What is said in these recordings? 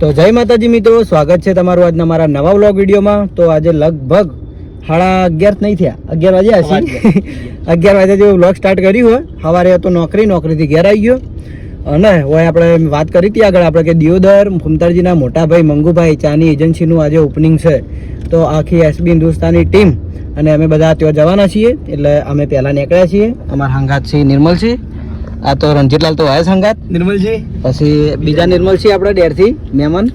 તો જય માતાજી મિત્રો, સ્વાગત છે તમારું આજના મારા નવા વ્લોગ વિડીયોમાં. તો આજે લગભગ 11:30 નહીં થયા, 11 વાગ્યા છે. 11 વાગ્યા જેવું વ્લોગ સ્ટાર્ટ કર્યું હોય. સવારે હતો નોકરીથી ઘેર આવી ગયો અને હોય આપણે વાત કરી હતી આગળ આપણે કે દિયોદર ફુમતારજીના મોટા ભાઈ મંગુભાઈ ચાની એજન્સીનું આજે ઓપનિંગ છે. તો આખી એસબી હિન્દુસ્તાની ટીમ અને અમે બધા ત્યાં જવાના છીએ. એટલે અમે પહેલાં નીકળ્યા છીએ. અમારા હંગાત છે નિર્મલ છે, આ તો રણજીતલાલ તો આયા સંગાત નિર્મલજી, પછી બીજા નિર્મલ છે આપણે ડેરથી મહેમાન.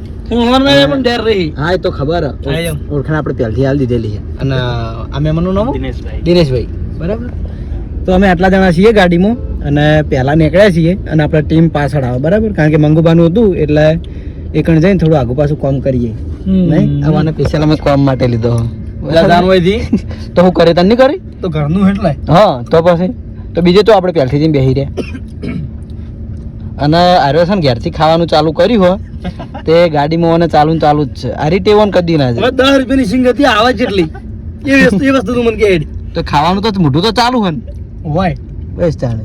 હા એ તો ખબર ઓળખાણ આપણે પહેલથી હાલ દીધેલી છે. અને આ મહેમાનનું નામ દિનેશભાઈ, બરાબર. તો અમે આટલા જણા છીએ ગાડીમાં અને પહેલા નીકળ્યા છીએ અને આપણે ટીમ પાછળ આવે, બરાબર. કારણ કે મંગુબાનું હતું એટલે એકણ જઈને થોડું આગુ પાછું કામ કરીએ. નહીં આવવાને સ્પેશિયલ અમે કામ માટે લીધો. તો હું કરે તને નહીં કરી તો ઘરનું એટલે હા તો પછી તો બીજે તો આપણે પહેલથી જઈને બેસી રહ્યા અને આર્યો છે ને ઘેરથી ખાવાનું ચાલુ કર્યું હોય તે ગાડીમાં ચાલુ જ છે. આ રીતે ઓન કદી ના જાય. 10 રૂપિયાની સિંગ હતી આવે જેટલી એ વસ્તુ તું મને કે તો ખાવાનું તો મોઢું તો ચાલુ હોય બસ ચાલે.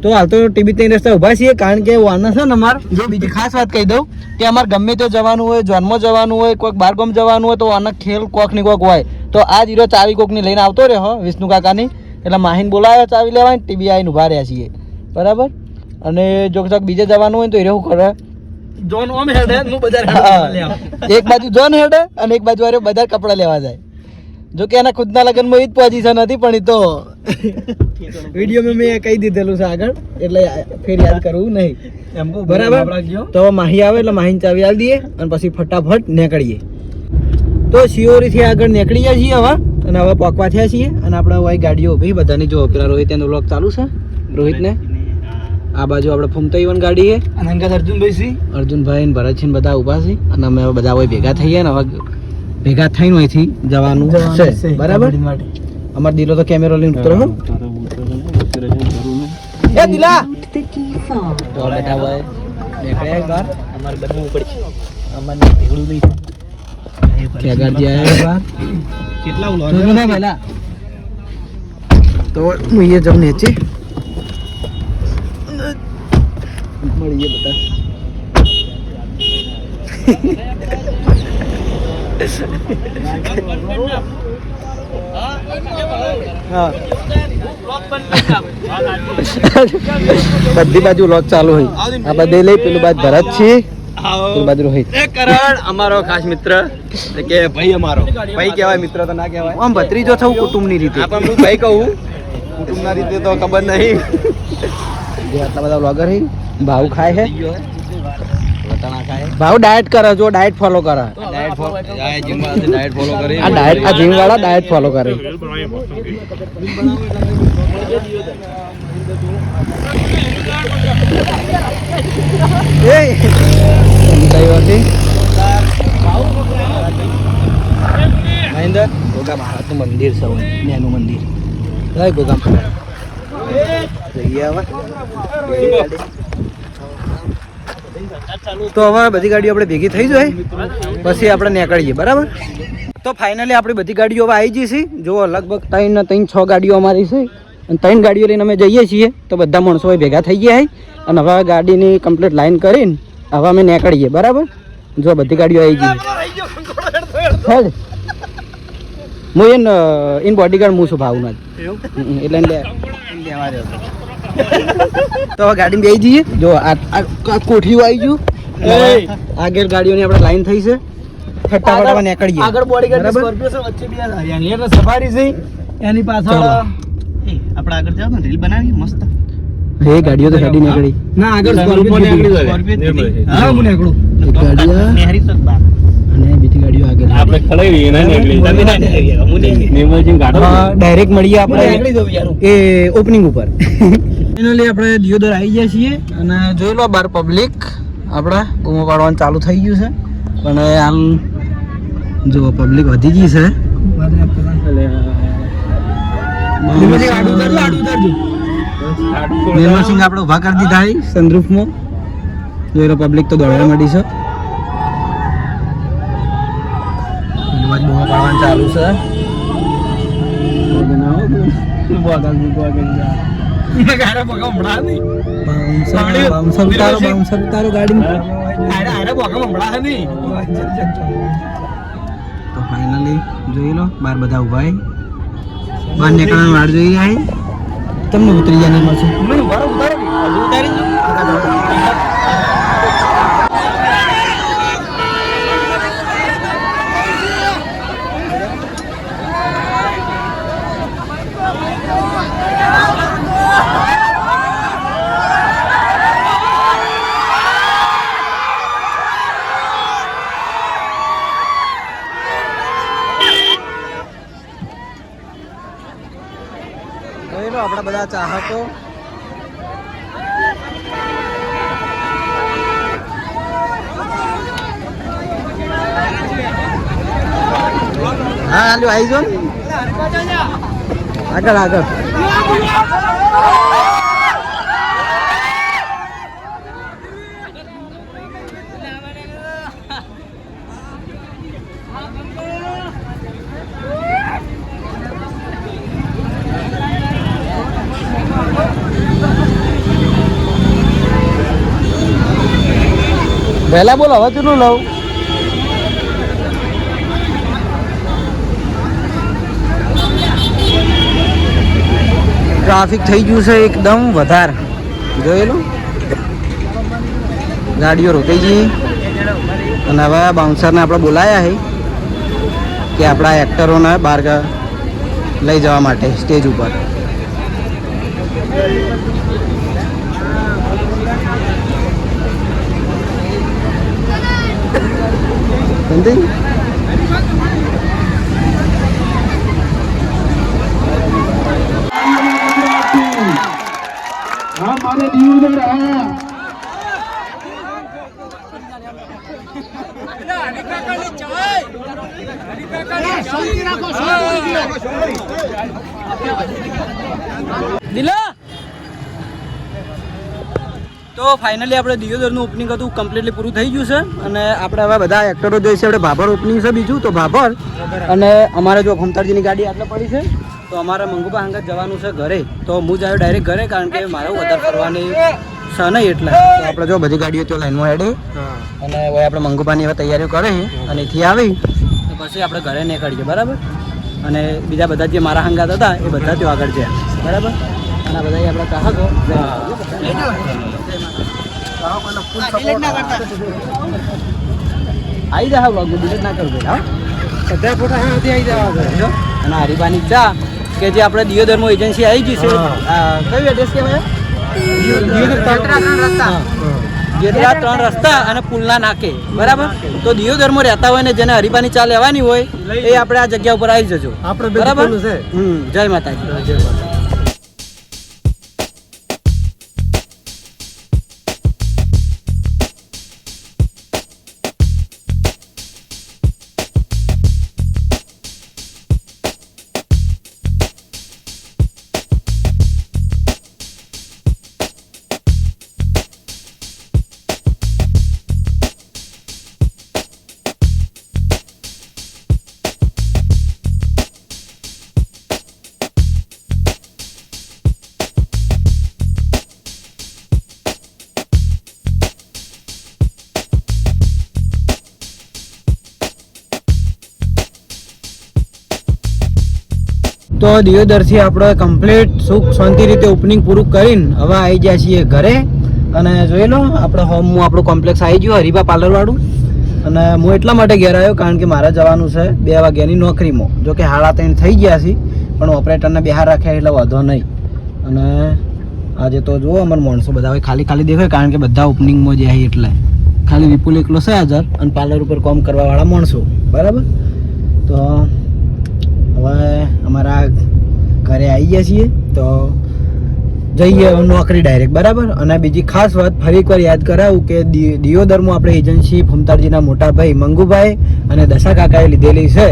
તો હાલ તો ટીબી 3 રસ્તા ઉભા છીએ કારણ કે વાના છે ને અમારે જો બીજી ખાસ વાત કહી દઉં કે અમારે ગમે તે જવાનું હોય, જોનમાં જવાનું હોય, કોઈક બારગામ જવાનું હોય તો આના ખેલ કોક ની કોક હોય તો આ જીરો ચાવી કોકની લઈને આવતો રહ્યો વિષ્ણુ કાકાની. એટલે માહીને બોલાવ્યો ચાવી લેવાય, ટીબી આવીને ઉભા રહ્યા છીએ, બરાબર. અને જો કદાચ બીજે જવાનું હોય તો એ રહેવું કરે જોન ઓમ હેડે નું બજાર એક બાજુ જોન હેડે અને એક બાજુ આરે બજાર કપડા લેવા જાય. જો કે એના ખુદના લગ્નમાં એ જ પોઝિશન હતી પણ એ તો વિડીયોમાં મેં કહી દીધેલું છે આગળ એટલે ફેર યાદ કરવું નહીં, બરાબર. તો માહી આવે એટલે માહીને ચાવી આલી દઈએ અને પછી ફટાફટ નીકળીએ. તો શિયોરીથી આગળ નીકળી જાય છીએ હવે અને હવે પહોંચવા થયા છીએ અને આપણે હવે ગાડીઓ ઉભી બધાની જો પેલા રોહિત એનો વ્લોગ ચાલુ છે. રોહિતને આ બાજુ આપણે ફૂમતાઈવન ગાડી છે અને અંકલ અર્જુનભાઈ ને ભરતસિંહ બધા ઊભા છે અને અમે બધા હવે ભેગા થઈએ ને હવે ભેગા થઈને અહીંથી જવાનું છે, બરાબર. અમાર દિલો તો કેમેરો લઈને ઉતરો એ દિલા તો બેટા ભાઈ નીકળ્યા એકવાર અમાર બધું ઉપર છે અમારને ભેગું નહીં કે ગાડી આયા બહાર કેટલા ઉલો ના પહેલા તો હું એ જમ નીચે મળીએ બધા. બધી બાજુ લોક ચાલુ હોય. આ બધે લઈ પેલું બાજુ ભરત છે, પેલું બાજુ રોહિત અમારો ખાસ મિત્ર કે ભાઈ અમારો ભાઈ કહેવાય, મિત્ર તો ના કહેવાય. આમ ભત્રીજો થવું કુટુંબની રીતે હું ભાઈ કહું, કુટુંબના રીતે તો ખબર નહીં. જે આટલા બધા વ્લોગર છે ભાવ ખાય છે, ભાવ ડાયટ કરે, જો ડાયટ ફોલો કરે, આ ડાયટ આ જીમ વાળા ડાયટ ફોલો કરે. મહેન્દ્ર ગોગા મહારાજનું મંદિર છે, એનું મંદિર ગોગા મહારાજ જઈએ હવે. તો હવે બધી ગાડીઓ આપણે ભેગી થઈ જાય પછી આપણે નીકળીએ, બરાબર. તો ફાઇનલી આપણી બધી ગાડીઓ હવે આવી જઈ છે. જો લગભગ 3 ગાડીઓ અમારી છે અને 3 ગાડીઓ લઈને અમે જઈએ છીએ. તો બધા માણસો ભેગા થઈ ગયા અને હવે ગાડીની કમ્પ્લીટ લાઈન કરીને હવે અમે નીકળીએ, બરાબર. જો બધી ગાડીઓ આવી ગઈ. હું ઇન બોડીગાર્ડ હું છું ભાવના એટલે લેવા દે. તો હવે ગાડી બેસી જઈએ. જો આ કોઠીઓ આવી ગયું, આગળ ગાડીઓની આપણે લાઈન થઈ છે. ફટાફટ નીકળીએ. આગળ બોડીગાર્ડ સ્કોર્પિયો છે, વચ્ચે બે હરિયાણી સફારી છે, એની પાછળ આપણે આગળ જાવ ને રીલ બનાવી મસ્ત. હે ગાડીઓ તો ગાડી નીકળી ના આગળ સ્કોર્પિયો નીકળી જાય. હા હું નીકળું ગાડીઓ નેહરી સર બા અને બીજી ગાડીઓ આગળ આપણે ખડાઈ રહી ના નીકળી તમે ના નીકળી હું નહીં નેમલજી ગાડો ડાયરેક્ટ મળીએ આપણે નીકળી જવું યાર એ ઓપનિંગ ઉપર. ફાઇનલી આપણે દિયોદર આવી ગયા છીએ અને જોઈ લો બાર પબ્લિક આપણે બૂમો પાડવાનું ચાલુ થઈ ગયું છે પણ હાલ જો પબ્લિક વધી ગઈ છે. નિર્મલસિંહ આપણે ઉભા કરી દીધા સનરૂફમાં. જોઈ લો પબ્લિક તો દોડવા માંડી છે. બૂમો પાડવાનું ચાલુ છે. ગારે બોકા હમણાં નહીં બાઉન્સર તારો ગાડી અરે બોકા હમણાં નહીં. તો ફાઇનલી જોઈ લો બાર બધા ઉભા હે બાર નીકળવાની વાટ જોઈ રહ્યા તમને ઉતરી જાય નહીં મળશે આપણા બધા ચાહકો હા હાલો આવી જો આગળ આગળ વહેલા બોલો હવે કેટલું લઉં ટ્રાફિક થઈ ગયું છે એકદમ વધારે જોયેલું ગાડીઓ રોકાઈ ગઈ અને હવે બાઉન્સરને આપણે બોલાયા છે કે આપણા એક્ટરોને બહાર લઈ જવા માટે સ્ટેજ ઉપર समथिंग हमारे न्यूज़ में रहा दिला તો ફાઇનલી આપણે દિયોદરનું ઓપનિંગ હતું કમ્પ્લીટલી પૂરું થઈ ગયું છે અને આપણે હવે બધા એક્ટરો જોઈશે આપણે ભાભર ઓપનિંગ છે બીજું તો ભાભર અને અમારે જો ખમતારજીની ગાડી આટલે પડી છે તો અમારે મંગુપા અંગત જવાનું છે ઘરે તો હું જ આવ્યો ડાયરેક્ટ ઘરે કારણ કે મારે વધારે ફરવાની છે નહીં એટલે તો આપણે જો બધી ગાડીઓ તો લાઈનમાં હેડે અને હવે આપણે મંગુપાની હવે તૈયારીઓ કરે અને અહીંથી આવી તો પછી આપણે ઘરે નીકળીએ બરાબર અને બીજા બધા જે મારા હંગાત હતા એ બધા ત્યાં આગળ છે બરાબર અને બધા આપણા ચાહકો આવી જા બ્લોગ ડિલીટ ના કરવું હા બધા ફોટા આવી જવા અને હરીબાની ચા કે જે આપણે દિયોદરમાં એજન્સી આવી ગઈ છે કયું એડ્રેસ કહેવાય જેટલા 3 રસ્તા અને પુલના નાકે બરાબર તો દિયોદરમાં રહેતા હોય ને જેને હરીબાની ચા લેવાની હોય એ આપણે આ જગ્યા ઉપર આવી જજો બરાબર જય માતાજી જય માતા તો દિયોદરથી આપણે કમ્પ્લીટ સુખ શાંતિ રીતે ઓપનિંગ પૂરું કરીને હવે આવી ગયા છીએ ઘરે અને જોઈ લો આપણે હોમનું આપણું કોમ્પ્લેક્સ આવી ગયું હરીબા પાર્લરવાળું અને હું એટલા માટે ઘેર આવ્યો કારણ કે મારે જવાનું છે 2 વાગ્યાની નોકરીમાં જો કે 3:30 થઈ ગયા છે પણ ઓપરેટરને બહાર રાખ્યા એટલે વાંધો નહીં અને આજે તો જુઓ અમારા માણસો બધા હવે ખાલી ખાલી દેખાય કારણ કે બધા ઓપનિંગમાં જાય એટલે ખાલી વિપુલ એકલો છે હાજર અને પાર્લર ઉપર કામ કરવાવાળા માણસો બરાબર તો હવે અમારા ઘરે આવી ગયા છીએ તો જઈએ નોકરી ડાયરેક્ટ બરાબર અને બીજી ખાસ વાત ફરી એકવાર યાદ કરાવું કે દિયોદરમાં આપણે એજન્સી ફમતારજીના મોટા ભાઈ મંગુભાઈ અને દશા કાકાએ લીધેલી છે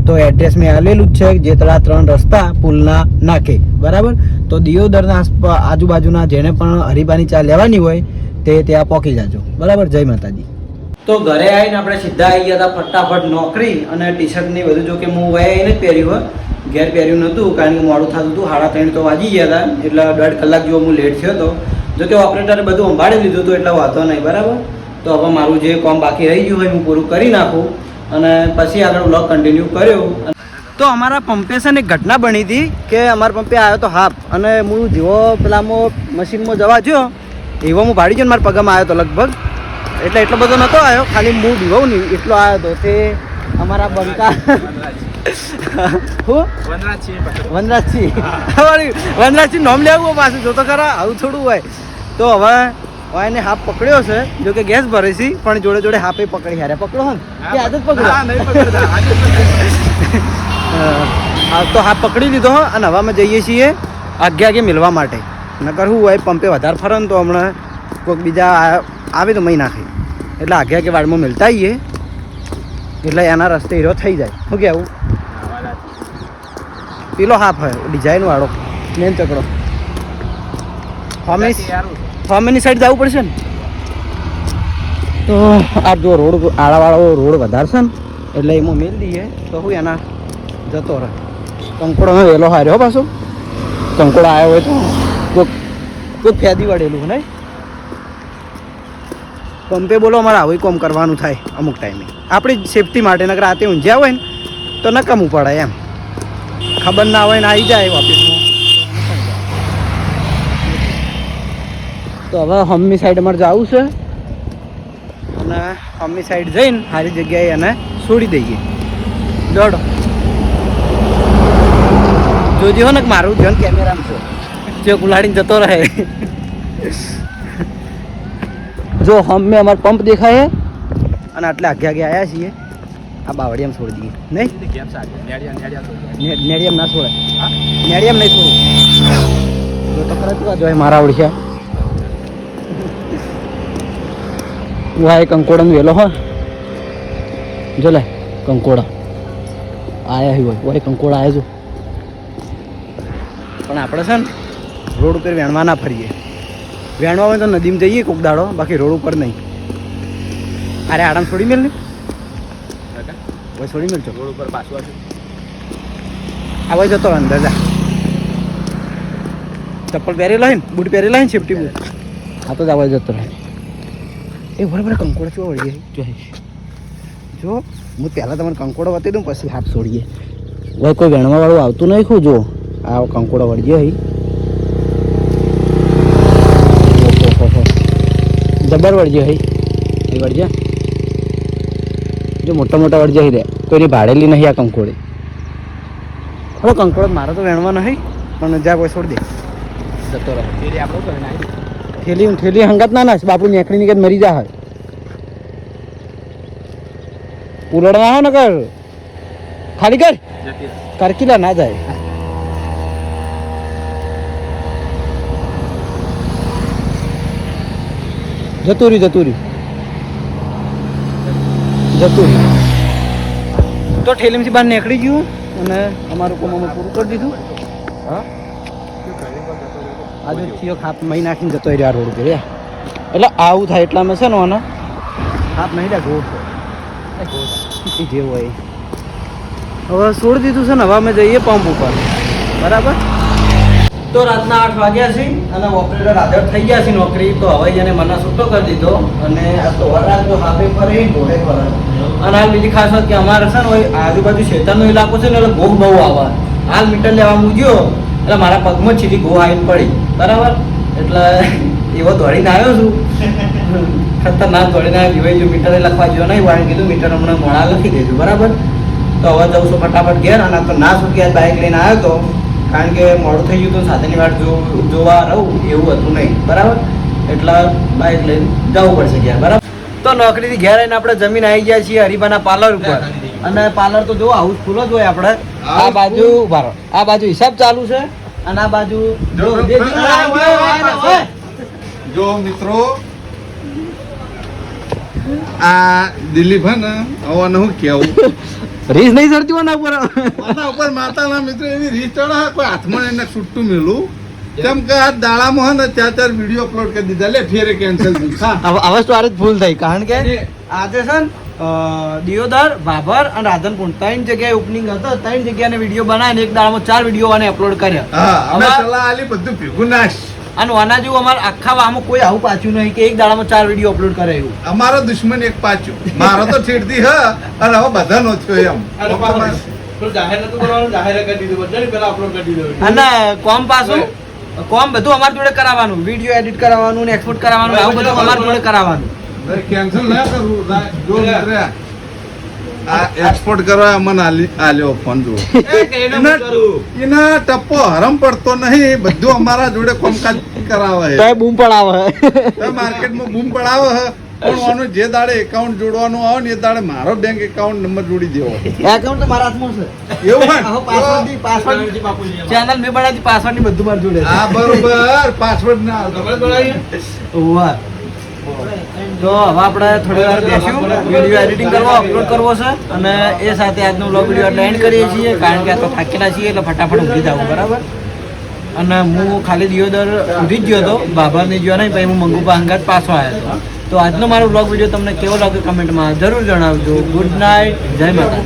તો એડ્રેસ મેં આલેલું જ છે જેટલા 3 રસ્તા પુલના નાકે બરાબર તો દિયોદરના આજુબાજુના જેને પણ હરીબાની ચા લેવાની હોય તે ત્યાં પહોંચી જાજો બરાબર જય માતાજી તો ઘરે આવીને આપણે સીધા આવી ગયા હતા ફટાફટ નોકરી અને ટી શર્ટ ની બધું જો કે હું વહી આવીને જ પહેર્યું હોય ઘેર પહેર્યું નહોતું કારણ કે મોડું થતું હતું 3:30 તો વાગી ગયા હતા એટલે 1.5 કલાક જેવો હું લેટ થયો હતો. જો કે ઓપરેટરે બધું સંભાળી લીધું હતું એટલે વાંધો નહીં બરાબર. તો હવે મારું જે કામ બાકી રહી ગયું હોય હું પૂરું કરી નાખું અને પછી આગળ વ્લોગ કન્ટિન્યુ કર્યો. તો અમારા પંપે છે ને એક ઘટના બની હતી કે અમારા પંપે આવ્યો તો હાફ અને હું જેવો પેલામાં મશીનમાં જવા ગયો એવો હું ભાડી ગયો મારા પગામાં આવ્યો તો લગભગ એટલે એટલો બધો નહોતો આવ્યો ખાલી હું દીવાઉં નહીં એટલો આવ્યો હતો તે અમારા બંકા હું વનરાજસિંહ નામ લેવું પાછું જોતો ખરા આવું થોડું હોય. તો હવે એને હાફ પકડ્યો છે જો કે ગેસ ભરે છે પણ જોડે જોડે હાફે પકડી હારે પકડો હે કે આદત પકડો તો હાફ પકડી લીધો અને હવે અમે જઈએ છીએ આગે મિલવા માટે નકર શું હોય પંપે વધારે ફરે ને તો હમણાં કોઈક બીજા આવે તો મહી નાખે એટલે આગે વાડમાં મિલતા આવીએ એટલે એના રસ્તે હીરો થઈ જાય. શું કહેવું પેલો હાફ હોય ડિઝાઇન વાળો મેન ચકડો ફોમેની સાઈડ જવું પડશે ને. તો આ જો રોડ આળાવાળો રોડ વધારે છે ને એટલે એમાં મેળ દઈએ તો શું એના જતો રહે. કંકોડો વહેલો હાર્યો પાછો કંકોડો આવ્યો હોય તો કોઈ ફેદી વળેલું નહીં પંપે બોલો અમારે આવું કોમ કરવાનું થાય અમુક ટાઈમે આપણી સેફટી માટે નકર રાતે ઊંઝ્યા હોય ને તો નકામું પડે એમ ખબર ના હોય ને આવી જાય ઓફિસમાં. તો હવે હમ્મી સાઈડ અમારે જવું છે અને હમ્મી સાઈડ જઈને સારી જગ્યાએ એને છોડી દઈએ. દોડો જોજો હો ને મારું ધ્યાન કેમેરામાં છે જે ઉલાડીને જતો રહે. જો હમે અમારો પંપ દેખાય અને આટલે આગે આવ્યા છીએ આ બાવળિયામાં છોડી દઈએ નહીં નેડિયામ ના છોડે નેડિયામ નહીં છોડું જો તો ખરા તું જો મારા ઓળખ્યા વાય કંકોડા વેલો હો જો લે કંકોડા આયા હોય વાય કંકોડા આવ્યા જો પણ આપણે છે ને રોડ ઉપર વેણવા ના ફરીએ વેણવા હોય તો નદીમાં જઈએ કોક દાડો બાકી રોડ ઉપર નહીં. અરે આરામ છોડી મેલ ને છોડી મેલ છો રોડ ઉપર પાછું આવે જતો અંદર જા ચપ્પલ પહેરેલા હોય ને બૂટ પહેરેલા હોય ને સેફ્ટી બૂટ આ તો જ આવે જતો રહે. એ બરાબર કંકોડો ચો વળીએ જો હું પહેલાં તમારે કંકોડો બતાવી દઉં પછી હાથ છોડીએ ભાઈ કોઈ વેણવાવાળું આવતું નહીં ખું જો આ કંકોડો વળીએ અહીં જબર વળજે હઈ એ વળજે જો મોટા મોટા વળજે હઈ રે કોઈની ભાડેલી નહીં આ કંકોડી હવે કંકોડો મારો તો વેણવા નહીં પણ જ્યાં કોઈ છોડી દે જતો રહે થેલી હંગાત ના નાખ બાપુ નેકડી નીકળ મરી જા હોય ઉલડવા હો ને કર ખાલી કર કરકીલા ના જાય. જતું રહ્યું તો ઠેલીમાંથી બહાર નીકળી ગયું અને અમારું કામ અમે પૂરું કરી દીધું. હા આજુ થયો ખાપ મહી નાખીને જતો રહ્યો આ રોડ ઉપર એટલે આવું થાય એટલા અમે છે ને આને ખાપ નહીં રહ્યા ગોળ જે હોય હવે છોડી દીધું છે ને હવે અમે જઈએ પંપ ઉપર બરાબર. તો રાતના 8 વાગ્યા છે અને ઓપરેટર હાજર થઈ ગયા છે નોકરી તો હવે એને મને છૂટો કરી દીધો અને આ તો વરાજ તો હાથે ફરે ઘોડે ફરે. અને હાલ બીજી ખાસ વાત કે અમારે છે ને આજુબાજુ શેતાનનો ઇલાકો છે ને એટલે ઘોઘ બહુ આવે. હાલ મીટર લેવા મૂક્યો એટલે મારા પગમાં સીધી ઘો આવીને પડી બરાબર એટલે એવો દોડીને આવ્યો છું ખતરનાક દોડીને આવ્યો જીવાય જો મીટરે લખવા જેવો નહીં વાળીને કીધું મીટર હમણાં મોડા લખી દેજો બરાબર. તો હવે જઉં છું ફટાફટ ઘેર અને તો ના છૂટકી બાઇક લઈને આવ્યો હતો કારણ કે મોડું થઈ ગયું તો સાથેની વાટ જોવા રહું એવું હતું નહીં બરાબર એટલે બાઇક લઈને જવું પડશે ઘેર બરાબર. તો નોકરીથી ઘેર આવીને આપણે જમીન આવી ગયા છીએ હરીબાના પાર્લર ઉપર અને પાર્લર તો જો હાઉસફુલ જ હોય આપણે આ બાજુ ઉભા રહો આ બાજુ હિસાબ ચાલુ છે અને આ બાજુ જો મિત્રો આ દિલીપ હે ને હવે હું કેવું રીસ નહીં ચડતી હોય ઉપર માતાના મિત્રો એવી રીસ ચડે કોઈ હાથમાં એને છૂટું મેલું કેમ કે આ દાડામાં હે ને 4 વિડીયો અપલોડ કરી દીધા લે ફેરે કેન્સલ અવાજ તો આરે જ ભૂલ થઈ કારણ કે આજે છે ને દિયોદર, ભાભર અને રાધનપુર 3 જગ્યાએ ઓપનિંગ હતો. 3 જગ્યાને વિડીયો બનાવીને એક દાડામાં 4 વિડીયો આને અપલોડ કર્યા. હા અમે હવે- સલાહ આલી બધું ભેગું નાશ. અને આના જેવું અમારે આખા વામાં કોઈ આવું પાછું નહીં કે એક દાડામાં 4 વિડીયો અપલોડ કરે એવું. અમારો દુશ્મન એક પાછું, મારો તો છેડતી હ અને હવે બધાનો થયો એમ. અને કોમ પાછું કોમ બધું અમારી જોડે કરાવવાનું, વિડીયો એડિટ કરાવવાનું ને એક્સપોર્ટ કરાવવાનું, આવું બધું અમારી જોડે કરાવવાનું. કેન્સલ ના કરવું. જો મિત્ર, આ એક્સપોર્ટ કરવા મને આલ્યો ફોન જો. એના ટપ્પો હરમ પડતો નહીં, બધું અમારા જોડે કામકાજ કરાવે છે. બૂમ પડાવે. માર્કેટમાં બૂમ પડાવે છે, પણ આનું જે દાડે એકાઉન્ટ જોડવાનું આવે ને એ દાડે મારો બેંક એકાઉન્ટ નંબર જોડી દેવો. એકાઉન્ટ તો મારા હાથમાં છે. એવું પાસવર્ડ ચેનલ મેં બનાવી, પાસવર્ડ ની બધું મારી જોડે છે. હા બરોબર, પાસવર્ડ ના ઓવા. તો હવે આપણે થોડી વાર બેસ્યું, વિડીયો એડિટિંગ કરવા, અપલોડ કરવો છે અને એ સાથે આજનો વ્લોગ વિડીયો એટલે એન્ડ કરીએ છીએ, કારણ કે આ તો થાકેલા છીએ એટલે ફટાફટ ઊંઘી જવું બરાબર. અને હું ખાલી દિયોદર ઊંઘી જ ગયો હતો, બાબર નહીં ગયો નહીં, પછી હું મંગુપા અંગાત પાછો આવ્યો હતો. તો આજનો મારો વ્લોગ વિડીયો તમને કેવો લાગ્યો કમેન્ટમાં જરૂર જણાવજો. ગુડ નાઇટ, જય માતા.